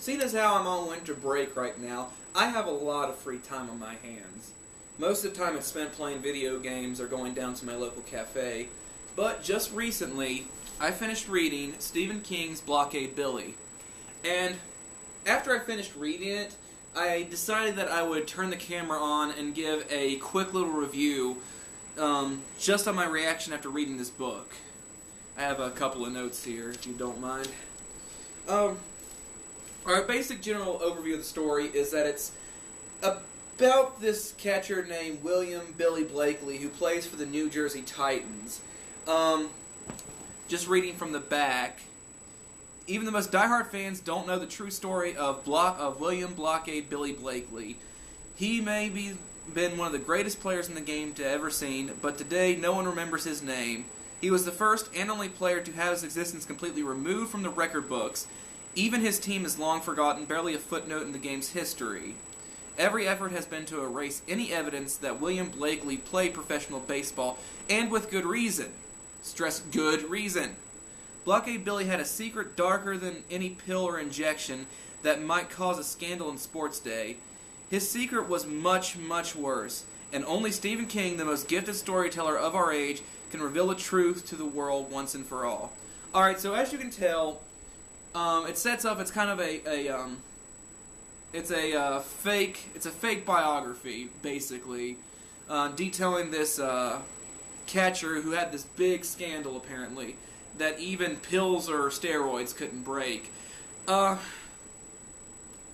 Seeing as how I'm on winter break right now, I have a lot of free time on my hands. Most of the time it's spent playing video games or going down to my local cafe. But just recently, I finished reading Stephen King's Blockade Billy. And after I finished reading it, I decided that I would turn the camera on and give a quick little review just on my reaction after reading this book. I have a couple of notes here, if you don't mind. Our basic general overview of the story is that it's about this catcher named William Billy Blakely who plays for the New Jersey Titans. Just reading from the back, even the most diehard fans don't know the true story of William Blockade Billy Blakely. He may be been one of the greatest players in the game to ever seen, but today no one remembers his name. He was the first and only player to have his existence completely removed from the record books. Even his team is long forgotten, barely a footnote in the game's history. Every effort has been to erase any evidence that William Blakely played professional baseball, and with good reason. Stress good reason. Blockade Billy had a secret darker than any pill or injection that might cause a scandal in sports day. His secret was much, much worse, and only Stephen King, the most gifted storyteller of our age, can reveal the truth to the world once and for all. Alright, so as you can tell, it sets up, it's kind of it's a fake biography, basically, detailing this catcher who had this big scandal, apparently, that even pills or steroids couldn't break.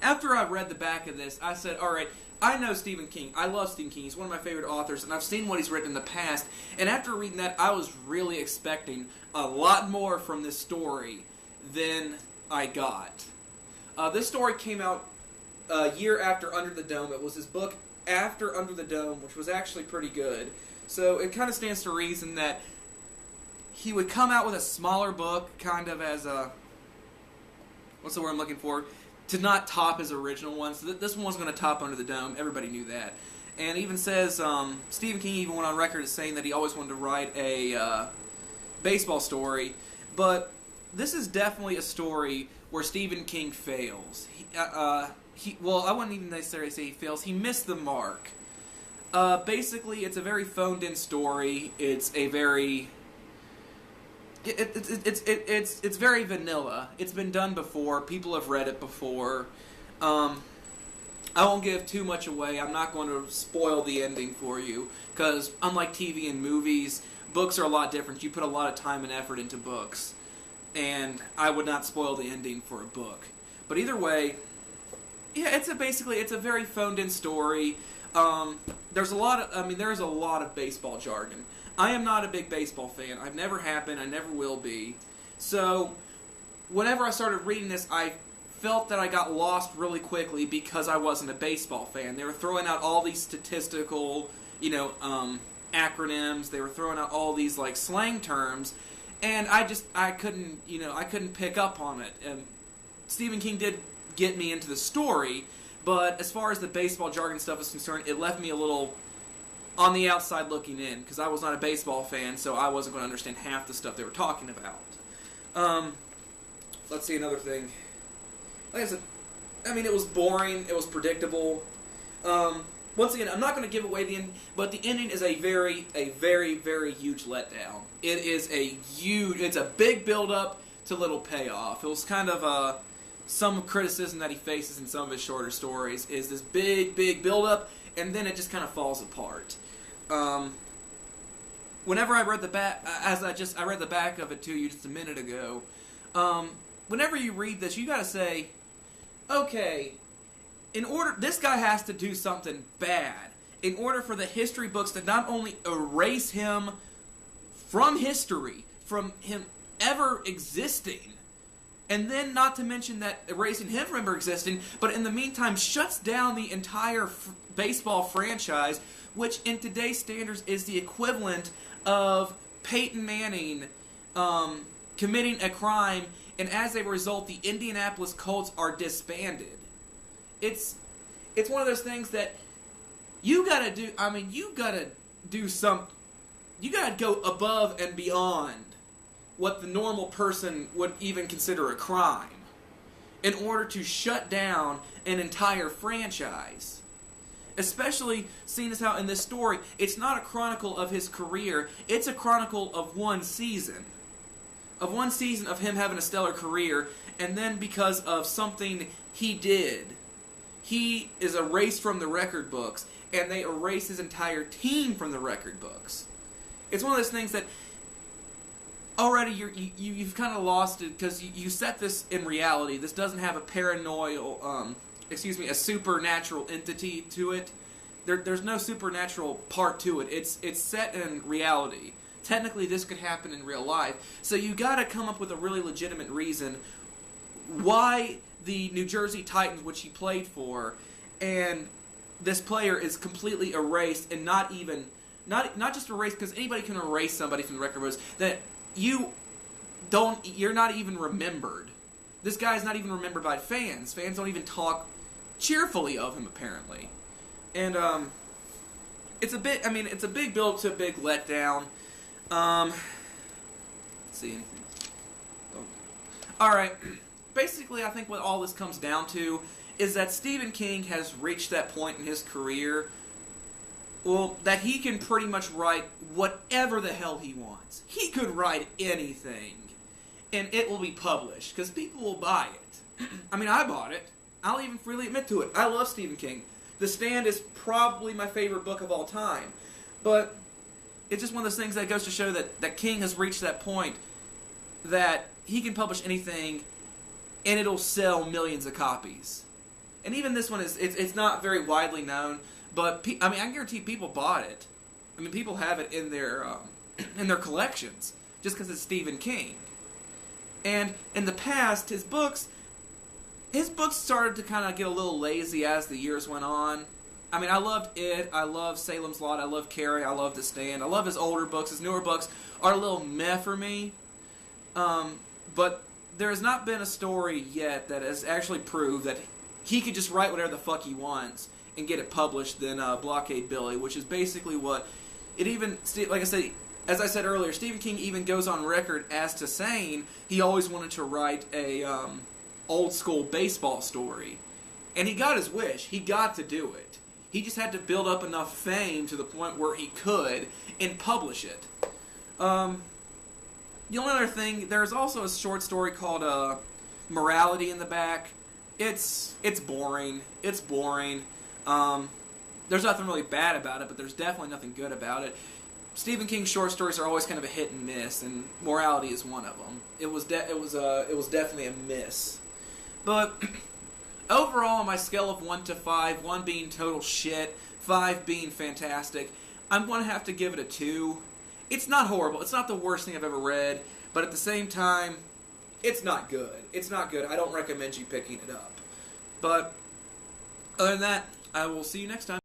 After I read the back of this, I said, alright, I know Stephen King. I love Stephen King. He's one of my favorite authors, and I've seen what he's written in the past. And after reading that, I was really expecting a lot more from this story than I got. This story came out a year after Under the Dome. It was his book after Under the Dome, which was actually pretty good. So it kind of stands to reason that he would come out with a smaller book, kind of as a... what's the word I'm looking for? To not top his original one. So this one wasn't going to top Under the Dome. Everybody knew that. And even says, Stephen King even went on record as saying that he always wanted to write a baseball story. But this is definitely a story where Stephen King fails. Well, I wouldn't even necessarily say he fails. He missed the mark. Basically, it's a very phoned-in story. It's a very... It's very vanilla. It's been done before. People have read it before. I won't give too much away. I'm not going to spoil the ending for you, because unlike TV and movies, books are a lot different. You put a lot of time and effort into books, and I would not spoil the ending for a book. But either way, yeah, it's a very phoned-in story. There's a lot of baseball jargon. I am not a big baseball fan. I've never have been. I never will be. So, whenever I started reading this, I felt that I got lost really quickly because I wasn't a baseball fan. They were throwing out all these statistical, acronyms. They were throwing out all these like slang terms, and I couldn't pick up on it. And Stephen King did get me into the story, but as far as the baseball jargon stuff is concerned, it left me a little on the outside looking in, because I was not a baseball fan, so I wasn't going to understand half the stuff they were talking about. Let's see, another thing. Like I said, it was boring, it was predictable. Once again, I'm not going to give away the end, but the ending is a very, very huge letdown. It's a big build-up to little payoff. It was kind of some criticism that he faces in some of his shorter stories, is this big build-up, and then it just kind of falls apart. Whenever I read the back, I read the back of it to you just a minute ago. Whenever you read this, you got to say, okay, this guy has to do something bad in order for the history books to not only erase him from history, from him ever existing, and then not to mention that erasing him from ever existing, but in the meantime shuts down the entire baseball franchise, which in today's standards is the equivalent of Peyton Manning committing a crime, and as a result, the Indianapolis Colts are disbanded. It's one of those things that you gotta do. You gotta do some. You gotta go above and beyond what the normal person would even consider a crime. in order to shut down an entire franchise. Especially seeing as how in this story, it's not a chronicle of his career, it's a chronicle of one season. Of one season of him having a stellar career, and then because of something he did, he is erased from the record books, and they erase his entire team from the record books. It's one of those things that already you've kind of lost it, because you set this in reality. This doesn't have a a supernatural entity to it. There's no supernatural part to it. It's set in reality. Technically, this could happen in real life. So you got to come up with a really legitimate reason why the New Jersey Titans, which he played for, and this player is completely erased, and not just erased because anybody can erase somebody from the record books, that you're not even remembered. This guy's not even remembered by fans. Fans don't even talk cheerfully of him, apparently. And it's a big build to a big letdown. Let's see anything. Alright. Basically, I think what all this comes down to is that Stephen King has reached that point in his career, well, that he can pretty much write whatever the hell he wants. He could write anything, and it will be published, because people will buy it. I mean, I bought it. I'll even freely admit to it. I love Stephen King. The Stand is probably my favorite book of all time. But it's just one of those things that goes to show that King has reached that point that he can publish anything and it'll sell millions of copies. And even this one it's not very widely known, but I guarantee people bought it. I mean, people have it in their collections just because it's Stephen King. And in the past, his books started to kind of get a little lazy as the years went on. I mean, I loved it. I love Salem's Lot. I love Carrie. I love The Stand. I love his older books. His newer books are a little meh for me. But there has not been a story yet that has actually proved that he could just write whatever the fuck he wants and get it published than Blockade Billy, which is basically what it even, like I said, as I said earlier, Stephen King even goes on record as to saying he always wanted to write a old school baseball story. And he got his wish. He got to do it. He just had to build up enough fame to the point where he could and publish it. The only other thing, there's also a short story called Morality in the back. It's boring. It's boring. There's nothing really bad about it, but there's definitely nothing good about it. Stephen King's short stories are always kind of a hit and miss, and Morality is one of them. It was definitely a miss. But overall, on my scale of 1 to 5, 1 being total shit, 5 being fantastic, I'm going to have to give it a 2. It's not horrible. It's not the worst thing I've ever read, but at the same time, it's not good. It's not good. I don't recommend you picking it up. But other than that, I will see you next time.